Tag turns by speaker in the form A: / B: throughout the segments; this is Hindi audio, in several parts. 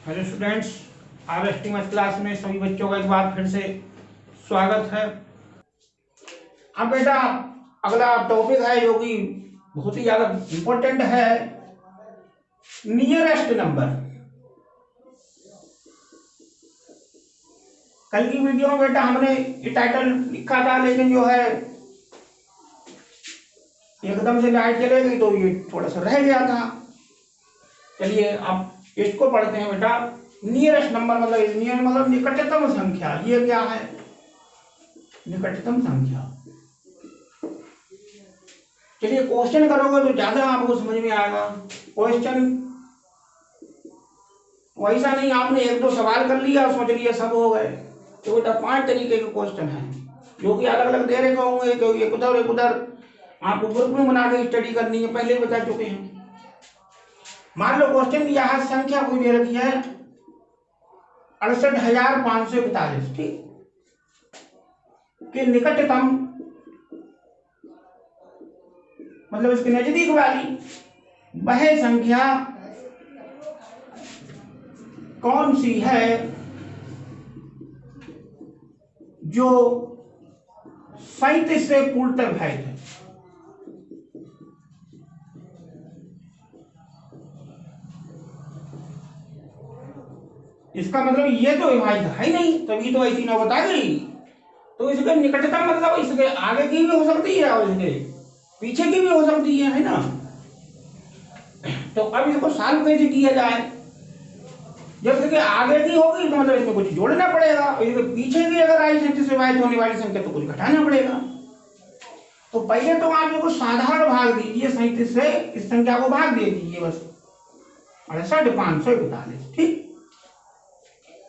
A: Hello students, RST math class में सभी बच्चों का एक बार फिर से स्वागत है। अब बेटा अगला टॉपिक है जो कि बहुत ही ज्यादा इम्पोर्टेंट है, नियरेस्ट नंबर। कल की वीडियो में बेटा हमने ये टाइटल लिखा था, लेकिन जो है एकदम से लाइट चले गई तो ये थोड़ा सा रह गया था। चलिए अब इसको पढ़ते हैं बेटा। नियरेस्ट नंबर मतलब नियर मतलब निकटतम संख्या। ये क्या है? निकटतम संख्या। चलिए क्वेश्चन करोगे तो ज्यादा आपको समझ में आएगा। क्वेश्चन वैसा नहीं आपने एक दो सवाल कर लिया समझ लिया सब हो गए। तो बेटा 5 तरीके के क्वेश्चन हैं जो कि अलग अलग दे रहे होंगे, एक उधर एक उधर। आपको ग्रुप में बना के स्टडी करनी है, पहले बता चुके हैं। मान लो क्वेश्चन दिया है, संख्या कोई दे रखी है 68,541, ठीक, कि निकटतम मतलब इसके नजदीक वाली वह संख्या कौन सी है जो 37 से पूर्णतः विभाजित है। इसका मतलब ये तो विभाजित है ही नहीं, तभी तो ऐसी ना बता गई। तो इसके निकटतम मतलब इसके आगे की भी हो सकती है और इसके पीछे की भी हो सकती है ना। तो अब इसको सॉल्व कैसे किया जाए? जब इसके आगे की होगी तो मतलब इसमें कुछ जोड़ना पड़ेगा, और इसके पीछे की अगर आई 37 से विभाजित होने वाली संख्या तो कुछ घटाना पड़ेगा। तो पहले तो आप इसको साधारण भाग दीजिए, 37 से इस संख्या को भाग दे दीजिए बस 68,541, ठीक।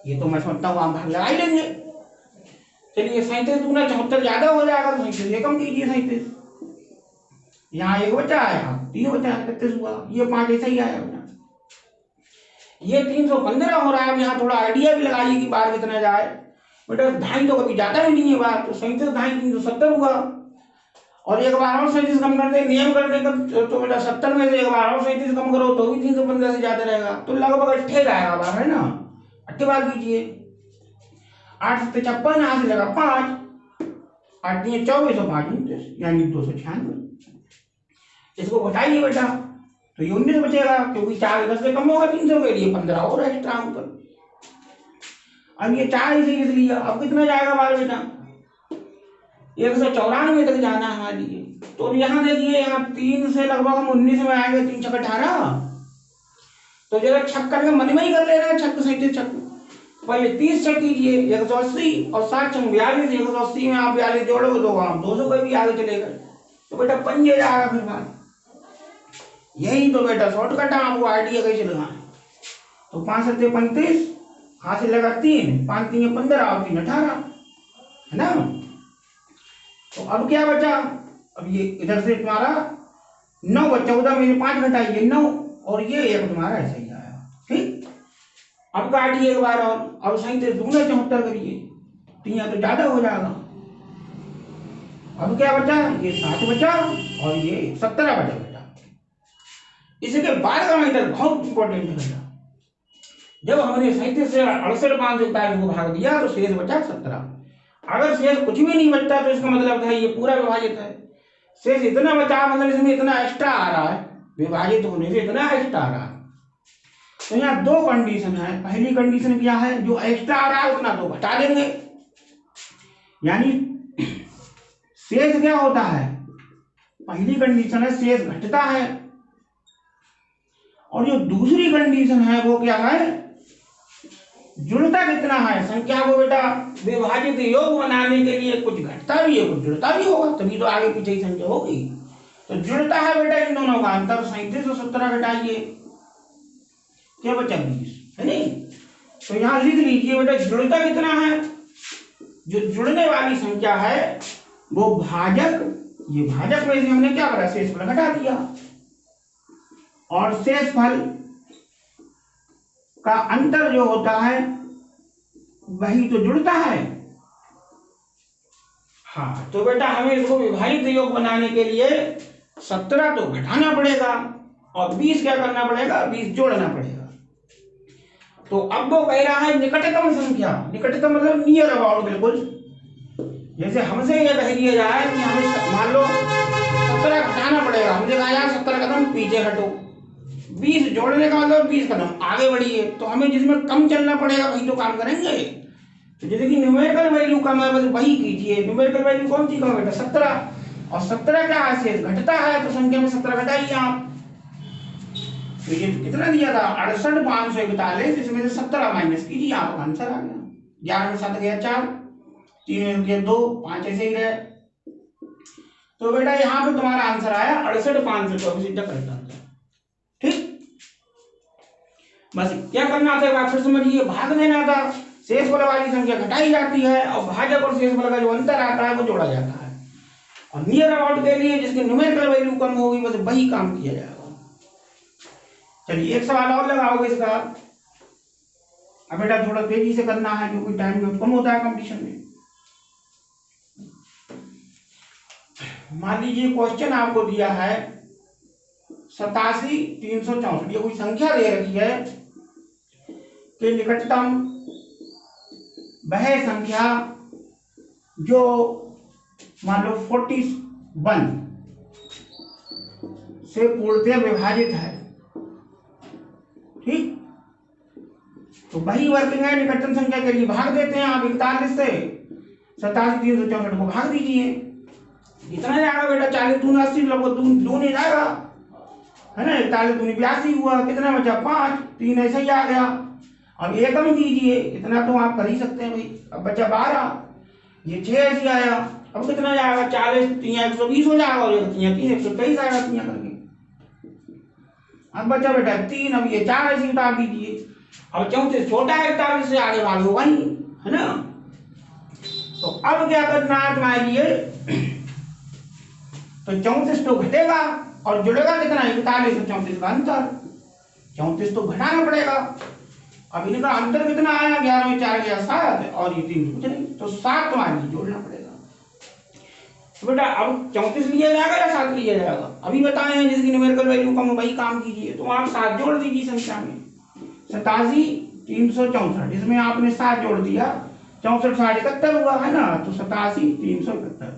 A: ये तो मैं समझता हूँ आप भाग लगा ही लेंगे। चलिए 37 दूना 74 ज्यादा हो जाएगा तो 37 से कम कीजिए। 37 यहाँ एक बचा है, 3 बचा है, 31 हुआ। ये 5 ऐसा ही आया बेटा। ये 315 हो रहा है। यहाँ थोड़ा आइडिया भी लगाइए कि बार कितना जाए बेटा। ढाई तो कभी जाता ही नहीं है बार, तो 37 ढाई 370 हुआ। और एक बार और 37 कम कर दे, नियम कर दे तो बेटा 70 में से एक बार और 37 कम करो तो भी 315 से ज्यादा रहेगा। तो लगभग 8 रहेगा बार, है ना। 8 बार कीजिए। 8 से 53 यहाँ से लगा 5, 8 दिए 24 और 5 29 यानी 296। इसको घटाइए बेटा तो ये 19 बचेगा, क्योंकि 4 10 से कम होगा 300 के लिए 15 और एक्स्ट्रा ऊपर। अब ये 4 इसे इसलिए अब कितना जाएगा बार बेटा? 194 तक जाना है हमारे लिए। तो यहाँ देखिए, यहाँ 3 से लगभग हम 19 में आएंगे, 3 छक्का 18। तो जरा छक करके मन में ही कर ले रहे हैं, छक 37 छक। पहले 30 छक कीजिए 180 और 7 छक 42। 180 में आप 42 जोड़ोगे तो आप 200 का भी आगे चले गए। तो बेटा पंजे जाएगा फिर बात। यही तो बेटा शॉर्टकट है, आपको आइडिया कैसे लगाएं। तो 5 7 35, हाथ से लगा 3, 5 3 15 और 3 18, है ना। तो अब क्या बचा? अब ये इधर से तुम्हारा 9 बचा, 14 में 5 घटाइए 9 और ये एक तुम्हारा ऐसा ही आया, ठीक। अब काटिए एक बार और, अब 37 दूना 74 करिए तो यहाँ तो ज्यादा हो जाएगा। अब क्या बचा? ये 7 बचा और ये 17 बचा बेटा। इसके बाद का मैटर बहुत इंपॉर्टेंट है बेटा। जब हमने 37 से 68,541 को भाग दिया तो शेष बचा 17। अगर शेष कुछ भी नहीं बचता तो इसका मतलब है ये पूरा विभाजित है। शेष इतना बचा मतलब इसमें इतना एक्स्ट्रा आ रहा है, विभाजित होने से इतना एक्स्ट्रा आ रहा है। तो यहाँ 2 कंडीशन है। पहली कंडीशन क्या है? जो एक्स्ट्रा आ रहा है उतना तो घटा देंगे, यानी शेष क्या होता है? पहली कंडीशन है शेष घटता है। और जो दूसरी कंडीशन है वो क्या है? जुड़ता कितना है संख्या को बेटा विभाजित योग बनाने के लिए कुछ घटता भी है कुछ जुड़ता भी होगा, तभी तो आगे पीछे की संख्या होगी। तो जुड़ता है बेटा इन दोनों का अंतर। 37 और 17 घटाइए, क्या बचा? 20, है नहीं। तो यहां लिख लीजिए बेटा जुड़ता कितना है? जो जुड़ने वाली संख्या है वो भाजक, ये भाजक में से हमने क्या करा? शेषफल घटा दिया और शेषफल का अंतर जो होता है वही तो जुड़ता है। हाँ, तो बेटा हमें इसको विभाजित योग बनाने के लिए 17 तो घटाना पड़ेगा और 20 क्या करना पड़ेगा? 20 जोड़ना पड़ेगा। तो अब वो कह रहा है निकटतम संख्या, निकटतम मतलब नियर अबाउट, बिल्कुल। जैसे हमसे ये कह दिया जाए कि हमें मान लो 17 घटाना पड़ेगा, हमने कहा यार 17 कदम पीछे हटो, 20 जोड़ने का मतलब 20 कदम आगे बढ़िए, तो हमें जिसमें कम चलना पड़ेगा वही तो काम करेंगे। तो जैसे कि न्यूमेरिकल वैल्यू कम है, बस वही कीजिए। न्यूमेरिकल वैल्यू कौन सी कम है बेटा? 17, और 17 क्या है? शेष घटता है, तो संख्या में 17 घटाइए आप। तो ये कितना दिया था? 68,541, इसमें से 17 माइनस कीजिए, आपका आंसर आ गया। 11 में 7 गया 4, 3 में गया 2, 5 ऐसे ही रहे। तो बेटा यहाँ पे तुम्हारा आंसर आया 68,524, सीधा करेक्ट आंसर। ठीक, बस क्या करना था एक बार फिर समझिए, भाग देना था। शेष बल वाली संख्या घटाई जाती है और भाजक और शेष बल का जो अंतर आता है वो जोड़ा जाता है। और नियर अबाउट के लिए जिसकी न्यूमेरिकल वैल्यू कम होगी बस वही काम किया जाएगा। चलिए एक सवाल और लगाओगे इसका। अब बेटा थोड़ा तेजी से करना है क्योंकि टाइम बहुत कम होता है कंपटीशन में। मान लीजिए क्वेश्चन आपको दिया है 87,364, ये कोई संख्या दे रखी है कि निकटतम वह संख्या जो मान लो 41 से पूर्णतः विभाजित है। ठीक, तो वही वर्किंग है निकटतम संख्या के लिए भाग देते हैं आप 41 से 87,364 को भाग दीजिए। कितना जाएगा बेटा? 40 दूनी 80, लगभग दूनी जाएगा, है ना। 41 दूनी 82 हुआ, कितना बचा? 5, 3 ऐसा ही आ गया। अब एकम कीजिए, इतना तो आप कर ही सकते हैं भाई। अब बचा 12, ये 6 ऐसी आया। अब कितना जाएगा? 40 3 120 हो जाएगा, और 3 123 आएगा 3 करके। अब बचा बेटा 3, अब ये 4 ऐसी उतार दीजिए। अब 34 छोटा है 41 से, आगे वाले होगा ही, है ना। तो अब क्या करना है तुम्हारे लिए? तो 34 तो घटेगा और जुड़ेगा कितना? 41 और 34 का अंतर। 34 तो घटाना पड़ेगा। अब इनका अंतर कितना आया? 11 में 4 गया 7, और ये 3 कुछ नहीं, तो 7 तुम्हारे जोड़ना पड़ेगा। तो बेटा अब 34 लिया जाएगा या 7 लिया जाएगा? अभी बताए हैं जिसकी न्यूमेरिकल वैल्यू कम वही काम कीजिए। तो आप 7 जोड़ दीजिए संख्या में। 87,364, इसमें आपने 7 जोड़ दिया, 64 7 71 हुआ, है ना। तो 87,371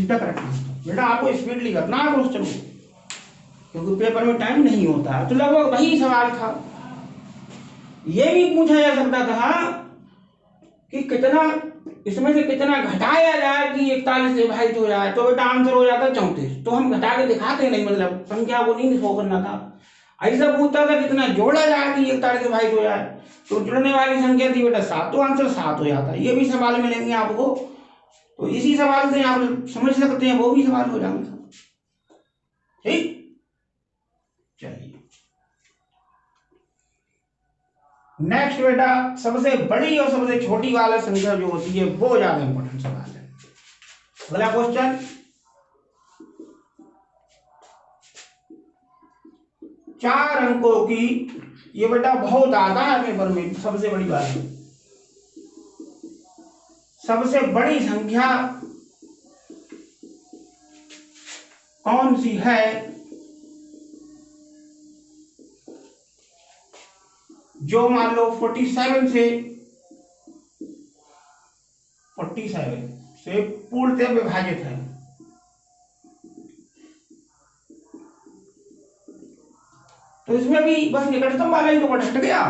A: करेक्ट आंसर। बेटा आपको स्पीडली करना है क्वेश्चन को, क्योंकि पेपर में टाइम नहीं होता है। तो लगभग वही सवाल था। ये भी पूछा जा सकता था कि कितना इसमें से कितना घटाया जाए कि 41 से विभाजित हो जाए, तो बेटा आंसर हो जाता 34। तो हम घटा के दिखाते नहीं, मतलब संख्या को नहीं शो करना था। ऐसा पूछता था कितना जोड़ा जाए कि 41 से विभाजित हो जाए, तो जुड़ने वाली संख्या थी बेटा 7, तो आंसर 7 हो जाता। ये भी सवाल मिलेंगे आपको, तो इसी सवाल से आप समझ सकते हैं, वो भी सवाल हो जाएंगे। ठीक, चलिए नेक्स्ट बेटा, सबसे बड़ी और सबसे छोटी वाला संख्या जो होती है वो ज्यादा इंपॉर्टेंट सवाल है। अगला क्वेश्चन, 4 अंकों की, ये बेटा बहुत आता है पेपर में, सबसे बड़ी बात है। सबसे बड़ी संख्या कौन सी है जो मान लो 47 से पूर्णतः विभाजित है? तो इसमें भी बस निकटतम वाला ही तो हट गया,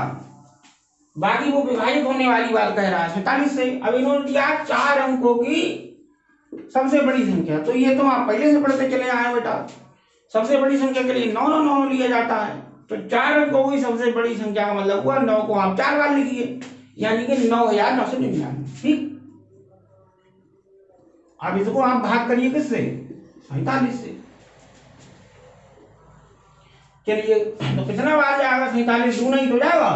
A: बाकी वो विभाजित होने वाली बात कह रहा है 47 से। अब इन्होंने दिया 4 अंकों की सबसे बड़ी संख्या, तो ये तो आप पहले से पढ़ते चले आए बेटा। सबसे बड़ी संख्या के लिए 9 9 9 लिया जाता है, तो 4 अंकों की सबसे बड़ी संख्या का मतलब हुआ 9 को आप 4 बार लिखिए, यानी कि 9,999। ठीक, अब इसको आप भाग करिए किससे? 47 से। चलिए तो कितना बार जाएगा? 47 दूना ही तो जाएगा,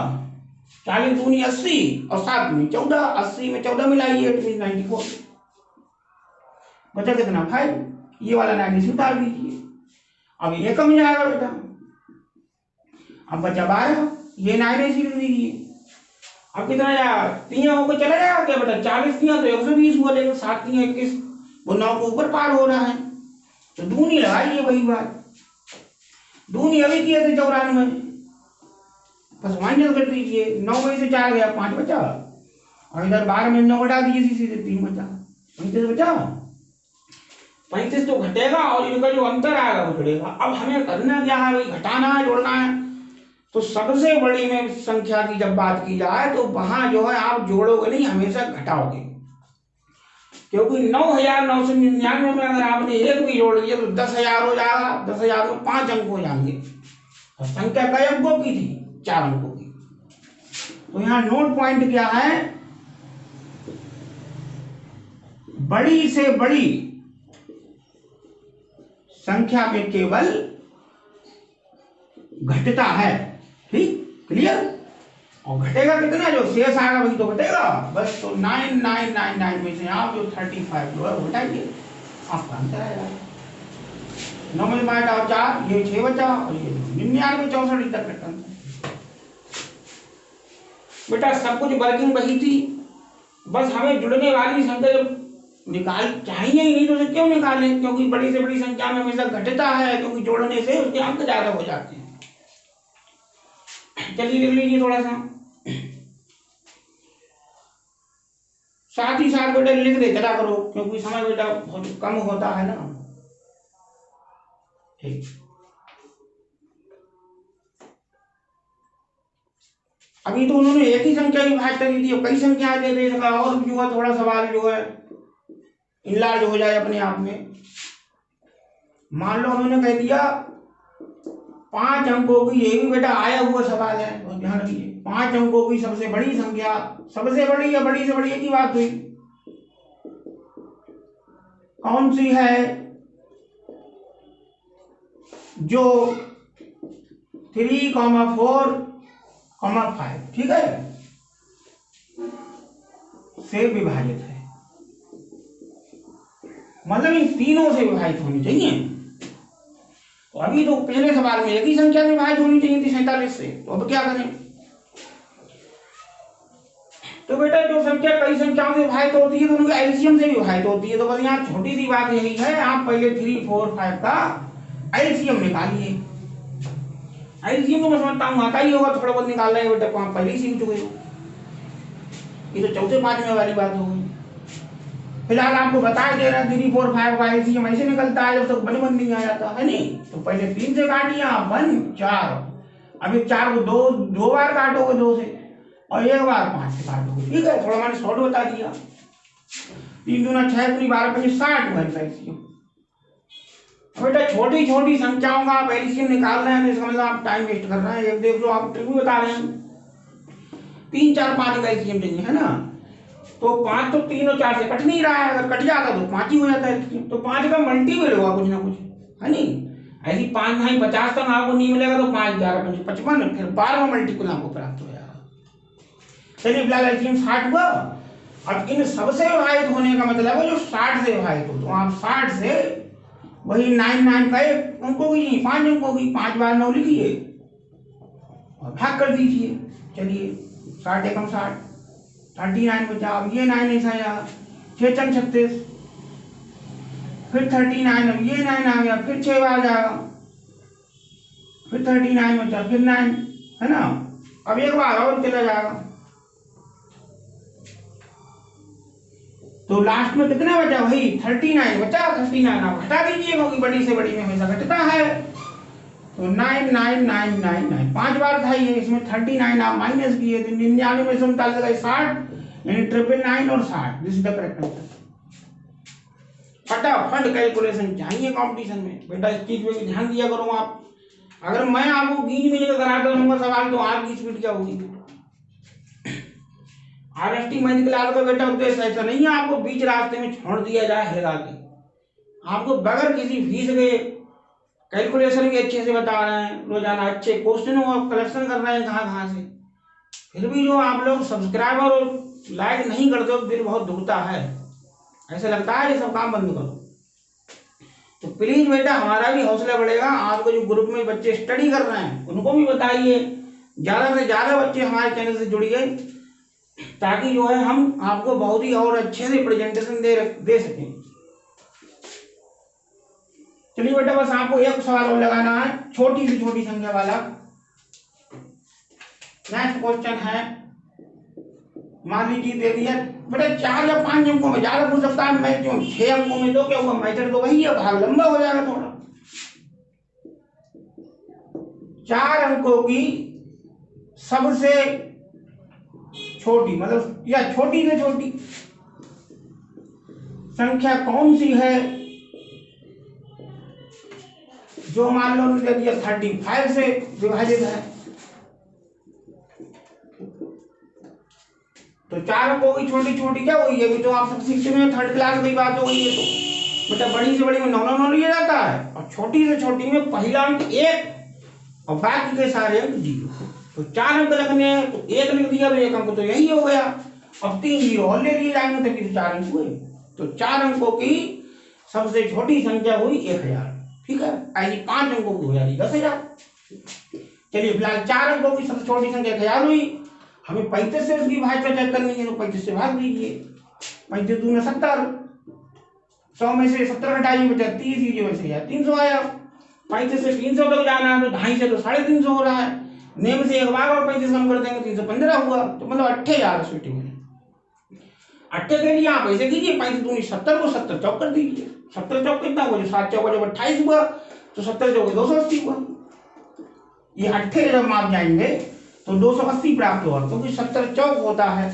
A: 40 दूनी 80 और 7 दूनी 14, 80 में 14 मिलाइए, 94। बचा कितना? 5। ये वाला 90 उतार दीजिए। अब ये कम जाएगा बेटा, अब बचा 12, ये 9 ऐसी लिख दीजिए। अब कितना जाएगा? 3 होकर चला जाएगा क्या बेटा? 40 दिया तो 120 हुआ, लेकिन 7 3 21, वो 9 के ऊपर पार हो रहा है, तो दूनी लगाइए। वही बात, दूनी अभी किए थे 94, बस माइनस कर दीजिए, 9 में से 4 गया 5 बचा, और इधर 12 में 9 घटा दीजिए, सीधे 3 बचा, 35 बचा। 35 तो घटेगा और इनका जो अंतर आएगा वो जुड़ेगा। अब हमें करना क्या है भाई, घटाना है जोड़ना है। तो सबसे बड़ी में संख्या की जब बात की जाए तो वहां जो है आप जोड़ोगे नहीं, हमेशा घटाओगे, क्योंकि 9,999 में अगर आपने एक भी जोड़ दिया तो 10,000 हो जाएगा। 10,000 में 5 अंक हो जाएंगे। तो संख्या कई अंकों की थी? 4 अंकों की। तो यहाँ नोट पॉइंट क्या है, बड़ी से बड़ी संख्या में केवल घटता है। ठीक, क्लियर। और घटेगा कितना, जो शेष आएगा वही तो घटेगा बस। तो 9999 में से आप जो 35 जो है वो घटाइए, आपका आंसर आएगा। 9 में 4, ये 6 बचा, और ये 99 64 तक रखा। बेटा सब कुछ वर्किंग वही थी, बस हमें जुड़ने वाली संख्या जब निकाल चाहिए ही नहीं तो उसे क्यों निकालें, क्योंकि बड़ी से बड़ी संख्या में हमेशा घटता है, क्योंकि जोड़ने से उसके अंक ज्यादा हो जाते हैं। चलिए लिख लीजिए थोड़ा सा, साथ ही साथ बेटा लिख दे चला करो, क्योंकि समय बेटा बहुत कम होता है ना। ठीक, अभी तो उन्होंने एक ही संख्या की भाग करी थी, कई संख्याएं दे दे सका, और जो है थोड़ा सवाल जो है इनलार्ज हो जाए अपने आप में। मान लो उन्होंने कह दिया 5 अंकों की, ये भी बेटा आया हुआ सवाल है, तो ध्यान रखिए। 5 अंकों की सबसे बड़ी संख्या, सबसे बड़ी या बड़ी से बड़ी एक ही बात हुई, कौन सी है, जो 3, 4, 5 ठीक है से विभाजित है, मतलब इन तीनों से विभाजित होनी चाहिए। तो अभी तो पहले सवाल में एक ही संख्या से विभाजित होनी चाहिए थी 47 से, तो अब क्या करें। तो बेटा जो संख्या कई संख्याओं से विभाजित होती है तो उनके एलसीएम से विभाजित होती है। तो बस यहाँ छोटी सी बात यही है, आप पहले 3, 4, 5 का एलसीएम निकालिए। एलसीएम तो मैं समझता हूँ आता ही होगा, थोड़ा बहुत निकालना है बेटा, आप पहले ही सीख चुके हो। ये तो चौथे पांचवें वाली बात हो गई। फिलहाल आपको बता दे रहे हैं 3, 4, 5 का एलसीएम ऐसे निकलता है जब तक 1 नहीं आ जाता है नहीं। तो पहले 3 से काटिए आप, 1, 4, अभी 4 को दो बार काटोगे 2 से, और एक बार 5 से काटोगे। ठीक है, थोड़ा मैंने शॉर्ट बता दिया। 3 दूना 6, 3 12, 25, 60 हुआ एलसीएम। बेटा छोटी छोटी संख्याओं का आप एलसीएम निकाल रहे हैं, इसका मतलब आप टाइम वेस्ट कर रहे हैं। एक देख लो, आप ट्रिक भी बता रहे हैं, 3, 4, 5 का एलसीएम चाहिए है ना। तो 5 तो 3 और 4 से कट नहीं रहा है, अगर कट जाता तो 5 ही हो जाता है। तो 5 का मल्टीपल होगा कुछ ना कुछ है नहीं। ऐसी 5 नहीं 50 तक आपको नहीं मिलेगा, तो 5, 11, 25, 55, फिर 12वां मल्टीपल आपको प्राप्त हो जाएगा। चलिए फिलहाल एलसीएम 60 हुआ। अब इन सबसे विभाजित होने का मतलब है जो 60 से विभाजित हो, तो आप 60 से वही 99 का एक अंकों की 5 अंकों की 5 बार 9 लिखिए और भाग कर दीजिए। चलिए 60 एकम 60, 39 बचा। अब ये 9 ऐसा आया, 6 चंग 36, फिर 39, अब ये 9 आ गया, फिर 6 बार जाएगा, फिर 39 बचा, फिर 9 है ना। अब एक बार और चला जाएगा, तो लास्ट में कितना बचा, वही 39 बचा। 39 आप घटा दीजिए, क्योंकि बड़ी से बड़ी में हमेशा घटता है। तो 99999 5 बार था ये, इसमें 39 आप माइनस किए, तो 99 में से 39 गए 60, यानी 999 और 60, this is the correct answer. फटाफट कैलकुलेशन चाहिए कंपटीशन में, बेटा इस चीज पे भी ध्यान दिया करो आप। अगर मैं आपको गीज में कराता रहूंगा सवाल, तो आपकी स्पीड क्या होगी। आरएसटी मैथ क्लास का बेटा उद्देश्य ऐसा नहीं है आपको बीच रास्ते में छोड़ दिया जाए हिला के। आपको बगैर किसी फीस के कैलकुलेशन भी अच्छे से बता रहे हैं, रोजाना अच्छे क्वेश्चन और कलेक्शन कर रहे हैं कहाँ से। फिर भी जो आप लोग सब्सक्राइबर और लाइक नहीं करते हो, दिल बहुत दुखता है, ऐसा लगता है ये सब काम बंद करो। तो प्लीज बेटा हमारा भी हौसला बढ़ेगा। आपको जो ग्रुप में बच्चे स्टडी कर रहे हैं उनको भी बताइए, ज्यादा से ज्यादा बच्चे हमारे चैनल से जुड़िए, ताकि जो है हम आपको बहुत ही और अच्छे से प्रेजेंटेशन दे सकें। चलिए बेटा बस आपको एक सवाल और लगाना है, छोटी से छोटी संख्या वाला। नेक्स्ट क्वेश्चन है, मान लीजिए दे दिया बेटा 4 या 5 अंकों में, ज्यादा पूछ सकता है, मैं क्यों 6 अंकों में, तो क्या हुआ, मेथड तो वही है, भाग लंबा हो जाएगा थोड़ा। 4 अंकों की सबसे छोटी, मतलब या छोटी से छोटी संख्या कौन सी है जो मान लो दे दिया 35 से विभाजित है। तो 4 अंकों की छोटी छोटी क्या हुई है, जो आप सब सीखते हैं, थर्ड क्लास की बात हो गई है। तो बेटा बड़ी से बड़ी में 9 लिया जाता है, और छोटी से छोटी में पहला अंक 1 और बाकी के सारे अंक 0। तो 4 अंक लगने हैं, तो 1 लिख दिया, तो 1 अंक तो यही हो गया। अब 3 0 और ले लिए जाएंगे, तो फिर 4 अंक हुए। तो 4 अंकों की सबसे छोटी संख्या हुई 1000। ठीक है, ऐसी 5 अंकों की हो जाएगी 10,000। चलिए फिलहाल 4 अंकों की सबसे छोटी संख्या 1000 हुई। हमें 35 से उसकी भाज्यता चेक करनी है, तो 35 से भाग दीजिए। 35 दूना 70, 100 में से 70 घटाइए बचा 30, ये वैसे 300 आया। 35 से 300 तक जाना है, तो 2.5 से तो 350 हो रहा है। नेम से एक बार और 35 कम कर देंगे, 315 हुआ। तो मतलब 8000 स्वीटी में 8 के लिए आप ऐसे कीजिए, 35 दूनी 70 को 70 चौक कर दीजिए। 70 चौक कितना हुआ, 7 चौक जब 28 हुआ, तो 70 चौक 280 हुआ। ये 8 जब माप जाएंगे तो 280 प्राप्त होगा, क्योंकि 70 चौक होता है,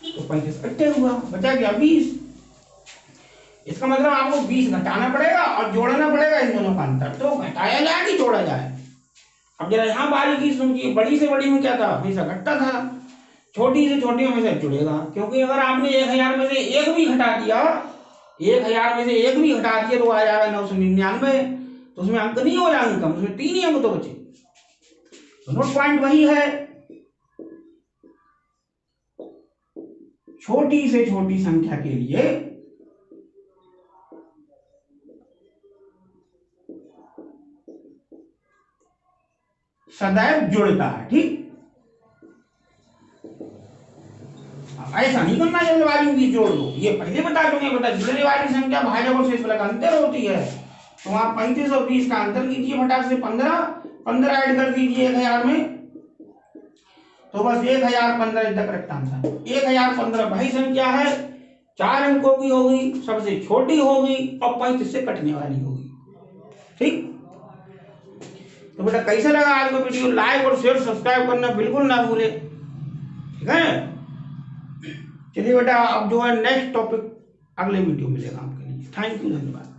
A: तो 35 8 हुआ, बचा गया 20। इसका मतलब आपको 20 घटाना पड़ेगा और जोड़ना पड़ेगा इन दोनों का अंतर। तो घटाया जाए कि जोड़ा जाए। अब जरा यहाँ बारीकी सुनिए, बड़ी से बड़ी में क्या था, हमेशा घटता था, छोटी से छोटी में हमेशा जुड़ेगा। क्योंकि अगर आपने 1000 में से 1 भी घटा दिया, 1000 में से 1 भी घटा दिया, तो आ जाएगा 999। तो उसमें अंक नहीं हो जाएंगे कम, उसमें 3 ही अंक तो बचे। तो नोट पॉइंट वही है, छोटी से छोटी संख्या के लिए सदैव जुड़ता है। ठीक, ऐसा नहीं करना जल्दबाजी की जोड़ दो, ये पहले बता दूंगे। बता जुड़ने वाली संख्या भाजक और शेष का अंतर होती है। तो आप 35 और 20 का अंतर कीजिए, फटाक से 15 ऐड कर दीजिए 1000 में, तो बस 1015 तक रखता आंसर। 1015 वही संख्या है, 4 अंकों की होगी, सबसे छोटी होगी और 35 से कटने वाली होगी। ठीक, तो बेटा कैसा लगा आज का वीडियो, लाइक और शेयर सब्सक्राइब करना बिल्कुल ना भूले। ठीक है, चलिए बेटा अब जो है नेक्स्ट टॉपिक अगले वीडियो मिलेगा आपके लिए। थैंक यू, धन्यवाद।